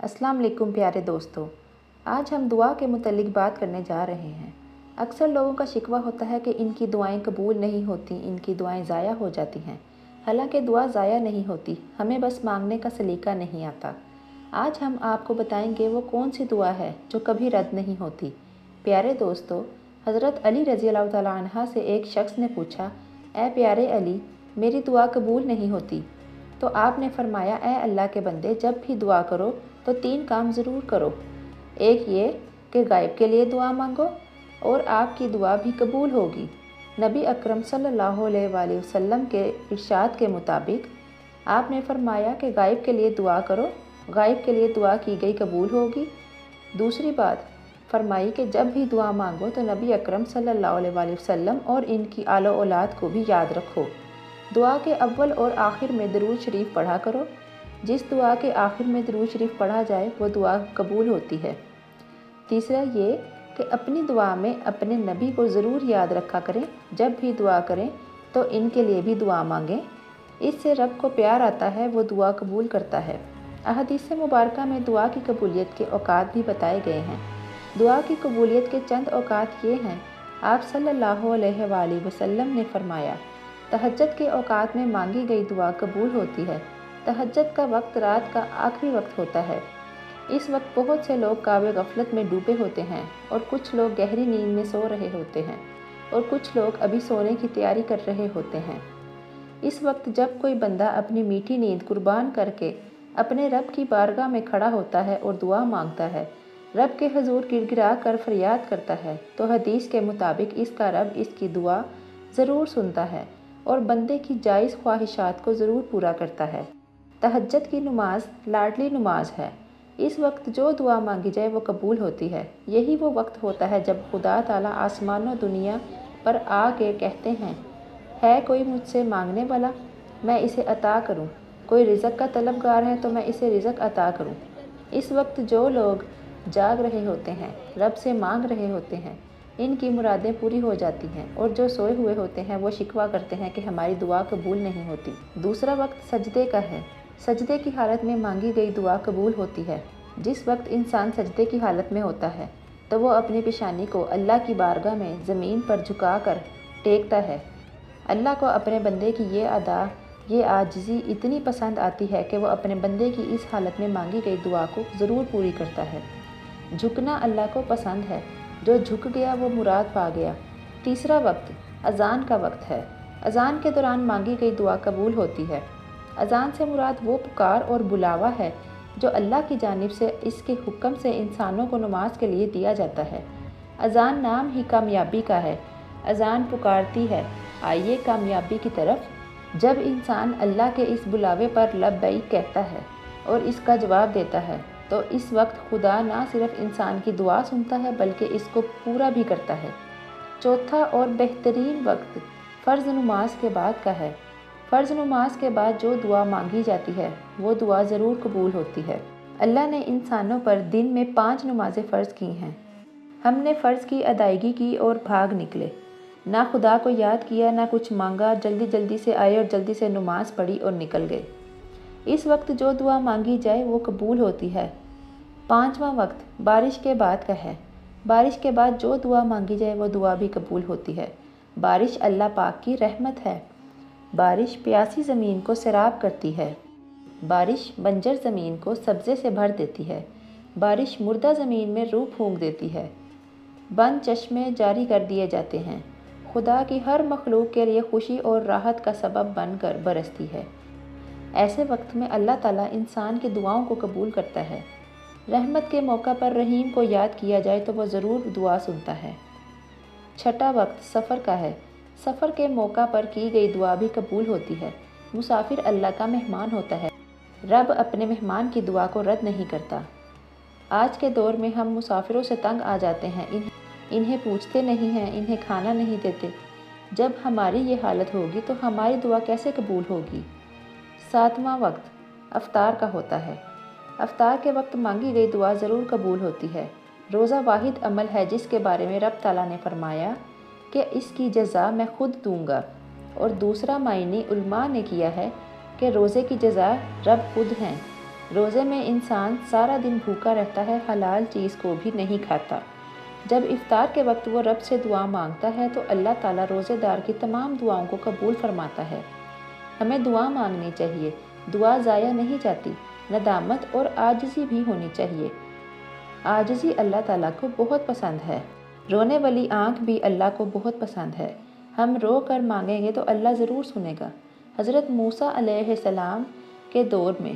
अस्सलाम वालेकुम प्यारे दोस्तों। आज हम दुआ के मुतल्लिक बात करने जा रहे हैं। अक्सर लोगों का शिकवा होता है कि इनकी दुआएं कबूल नहीं होती, इनकी दुआएं ज़ाया हो जाती हैं। हालांकि दुआ ज़ाया नहीं होती, हमें बस मांगने का सलीका नहीं आता। आज हम आपको बताएंगे वो कौन सी दुआ है जो कभी रद्द नहीं होती। प्यारे दोस्तों, हज़रत अली रज़ी अल्लाह तआला अन्हा से एक शख्स ने पूछा, ए प्यारे अली, मेरी दुआ कबूल नहीं होती। तो आपने फरमाया, ए अल्लाह के बंदे, जब भी दुआ करो तो 3 काम ज़रूर करो। एक ये कि गायब के लिए दुआ मांगो और आपकी दुआ भी कबूल होगी। नबी अकरम सल्लल्लाहु अलैहि वसल्लम के इरशाद के मुताबिक आपने फरमाया कि गायब के लिए दुआ करो, गायब के लिए दुआ की गई कबूल होगी। दूसरी बात फरमाई कि जब भी दुआ मांगो तो नबी अकरम सल्लल्लाहु अलैहि वसल्लम और इनकी आलो औलाद को भी याद रखो। दुआ के अव्वल और आखिर में दरूद शरीफ पढ़ा करो। जिस दुआ के आखिर में दरूद शरीफ पढ़ा जाए वो दुआ कबूल होती है। तीसरा ये कि अपनी दुआ में अपने नबी को ज़रूर याद रखा करें। जब भी दुआ करें तो इनके लिए भी दुआ मांगें। इससे रब को प्यार आता है, वो दुआ कबूल करता है। अहदीस मुबारका में दुआ की कबूलियत के औकात भी बताए गए हैं। दुआ की कबूलियत के चंद औकात ये हैं। आप सल्लल्लाहु अलैहि वसल्लम ने फरमाया, तहज्जुद के औकात में मांगी गई दुआ कबूल होती है। तहज्जुद का वक्त रात का आखिरी वक्त होता है। इस वक्त बहुत से लोग काबे गफलत में डूबे होते हैं और कुछ लोग गहरी नींद में सो रहे होते हैं और कुछ लोग अभी सोने की तैयारी कर रहे होते हैं। इस वक्त जब कोई बंदा अपनी मीठी नींद कुर्बान करके अपने रब की बारगाह में खड़ा होता है और दुआ मांगता है, रब के हजूर गिड़गिड़ा कर फरियाद करता है, तो हदीस के मुताबिक इसका रब इसकी दुआ ज़रूर सुनता है और बंदे की जायज़ ख्वाहिशात को ज़रूर पूरा करता है। तहज्जुद की नमाज लाडली नमाज है। इस वक्त जो दुआ मांगी जाए वो कबूल होती है। यही वो वक्त होता है जब खुदा ताला आसमानों दुनिया पर आके कहते हैं, है कोई मुझसे मांगने वाला, मैं इसे अता करूं। कोई रिज़्क़ का तलबगार है तो मैं इसे रिज़्क़ अता करूं। इस वक्त जो लोग जाग रहे होते हैं, रब से मांग रहे होते हैं, इनकी मुरादें पूरी हो जाती हैं और जो सोए हुए होते हैं वो शिकवा करते हैं कि हमारी दुआ कबूल नहीं होती। दूसरा वक्त सजदे का है। सजदे की हालत में मांगी गई दुआ कबूल होती है। जिस वक्त इंसान सजदे की हालत में होता है तो वो अपनी पेशानी को अल्लाह की बारगाह में ज़मीन पर झुका कर टेकता है। अल्लाह को अपने बंदे की ये अदा, ये आजिज़ी इतनी पसंद आती है कि वो अपने बंदे की इस हालत में मांगी गई दुआ को ज़रूर पूरी करता है। झुकना अल्लाह को पसंद है। जो झुक गया वो मुराद पा गया। तीसरा वक्त अज़ान का वक्त है। अज़ान के दौरान मांगी गई दुआ कबूल होती है। अज़ान से मुराद वो पुकार और बुलावा है जो अल्लाह की जानिब से इसके हुक्म से इंसानों को नमाज के लिए दिया जाता है। अज़ान नाम ही कामयाबी का है। अज़ान पुकारती है, आइए कामयाबी की तरफ। जब इंसान अल्लाह के इस बुलावे पर लब्बैक कहता है और इसका जवाब देता है तो इस वक्त खुदा ना सिर्फ इंसान की दुआ सुनता है बल्कि इसको पूरा भी करता है। चौथा और बेहतरीन वक्त फ़र्ज़ नमाज के बाद का है। फ़र्ज़ नमाज के बाद जो दुआ मांगी जाती है वो दुआ ज़रूर कबूल होती है। अल्लाह ने इंसानों पर दिन में 5 नमाज़ें फ़र्ज़ की हैं। हमने फ़र्ज़ की अदायगी की और भाग निकले। ना खुदा को याद किया, ना कुछ मांगा, जल्दी जल्दी से आए और जल्दी से नमाज पढ़ी और निकल गए। इस वक्त जो दुआ मांगी जाए वो कबूल होती है। 5वां वक्त बारिश के बाद का है। बारिश के बाद जो दुआ मांगी जाए वो दुआ भी कबूल होती है। बारिश अल्लाह पाक की रहमत है। बारिश प्यासी ज़मीन को सैराब करती है। बारिश बंजर ज़मीन को सब्ज़े से भर देती है। बारिश मुर्दा ज़मीन में रूह फूंक देती है। बंद चश्मे जारी कर दिए जाते हैं। खुदा की हर मखलूक के लिए खुशी और राहत का सबब बनकर बरसती है। ऐसे वक्त में अल्लाह ताला इंसान की दुआओं को कबूल करता है। रहमत के मौका पर रहीम को याद किया जाए तो वह ज़रूर दुआ सुनता है। छठा वक्त सफ़र का है। सफ़र के मौका पर की गई दुआ भी कबूल होती है। मुसाफिर अल्लाह का मेहमान होता है। रब अपने मेहमान की दुआ को रद्द नहीं करता। आज के दौर में हम मुसाफिरों से तंग आ जाते हैं। इन्हें पूछते नहीं हैं, इन्हें खाना नहीं देते। जब हमारी ये हालत होगी तो हमारी दुआ कैसे कबूल होगी। 7वां वक्त अफ्तार का होता है। अफ्तार के वक्त मांगी गई दुआ ज़रूर कबूल होती है। रोज़ा वाहिद अमल है जिसके बारे में रब ताला ने फरमाया कि इसकी जज़ा मैं खुद दूंगा, और दूसरा मायने उलमा ने किया है कि रोज़े की जज़ा रब खुद हैं। روزے میں انسان سارا دن بھوکا رہتا ہے، حلال چیز کو بھی نہیں کھاتا۔ جب افطار کے وقت وہ رب سے دعا مانگتا ہے تو اللہ تعالیٰ روزے دار کی تمام دعاؤں کو قبول فرماتا ہے۔ ہمیں دعا مانگنی چاہیے، دعا ضائع نہیں جاتی۔ ندامت اور عاجزی بھی ہونی چاہیے۔ عاجزی اللہ تعالیٰ کو بہت پسند ہے۔ رونے والی آنکھ بھی اللہ کو بہت پسند ہے۔ ہم رو کر مانگیں گے تو اللہ ضرور سنے گا۔ حضرت موسیٰ علیہ السلام کے دور میں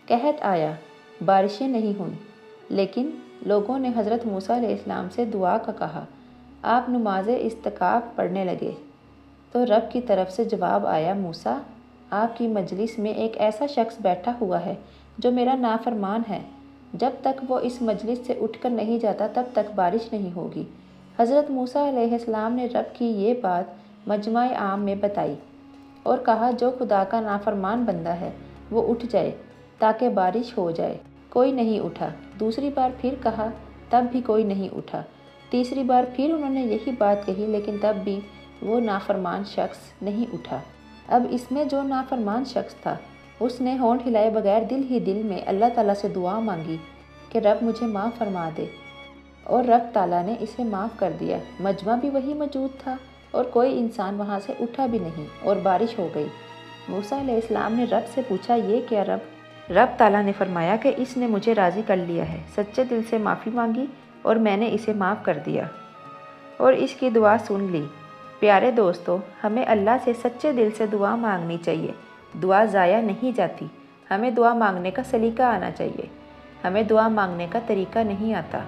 قحط آیا، بارشیں نہیں ہوئیں، لیکن لوگوں نے حضرت موسیٰ علیہ السلام سے دعا کا کہا۔ آپ نماز استسقاء پڑھنے لگے تو رب کی طرف سے جواب آیا، موسیٰ، آپ کی مجلس میں ایک ایسا شخص بیٹھا ہوا ہے جو میرا نافرمان ہے۔ جب تک وہ اس مجلس سے اٹھ کر نہیں جاتا تب تک بارش نہیں ہوگی۔ حضرت موسیٰ علیہ السلام نے رب کی یہ بات مجمع عام میں بتائی اور کہا، جو خدا کا نافرمان بندہ ہے وہ اٹھ جائے تاکہ بارش ہو جائے۔ کوئی نہیں اٹھا۔ دوسری بار پھر کہا، تب بھی کوئی نہیں اٹھا۔ تیسری بار پھر انہوں نے یہی بات کہی، لیکن تب بھی وہ نافرمان شخص نہیں اٹھا۔ اب اس میں جو نافرمان شخص تھا اس نے ہونٹ ہلائے بغیر دل ہی دل میں اللہ تعالیٰ سے دعا مانگی کہ رب مجھے معاف فرما دے، اور رب تعالیٰ نے اسے معاف کر دیا۔ مجمع بھی وہی موجود تھا اور کوئی انسان وہاں سے اٹھا بھی نہیں اور بارش ہو گئی۔ موسیٰ علیہ السلام نے رب سے پوچھا، یہ کیا رب؟ رب تعالیٰ نے فرمایا کہ اس نے مجھے راضی کر لیا ہے، سچے دل سے معافی مانگی اور میں نے اسے معاف کر دیا اور اس کی دعا سن لی۔ پیارے دوستو، ہمیں اللہ سے سچے دل سے دعا مانگنی چاہیے۔ دعا ضائع نہیں جاتی۔ ہمیں دعا مانگنے کا سلیقہ آنا چاہیے۔ ہمیں دعا مانگنے کا طریقہ نہیں آتا۔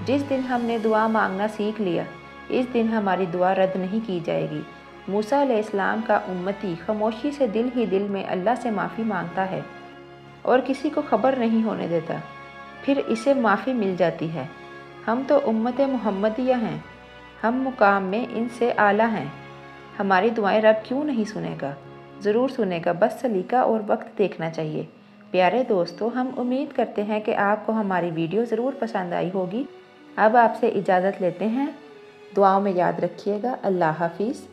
جس دن ہم نے دعا مانگنا سیکھ لیا، اس دن ہماری دعا رد نہیں کی جائے گی۔ موسیٰ علیہ السلام کا امتی خاموشی سے دل ہی دل میں اللہ سے معافی مانگتا ہے اور کسی کو خبر نہیں ہونے دیتا، پھر اسے معافی مل جاتی ہے۔ ہم تو امت محمدیہ ہیں، ہم مقام میں ان سے اعلیٰ ہیں۔ ہماری دعائیں رب کیوں نہیں سنے گا؟ ضرور سنے گا، بس سلیقہ اور وقت دیکھنا چاہیے۔ پیارے دوستو، ہم امید کرتے ہیں کہ آپ کو ہماری ویڈیو ضرور پسند آئی ہوگی۔ اب آپ سے اجازت لیتے ہیں۔ دعاؤں میں یاد رکھیے گا۔ اللہ حافظ۔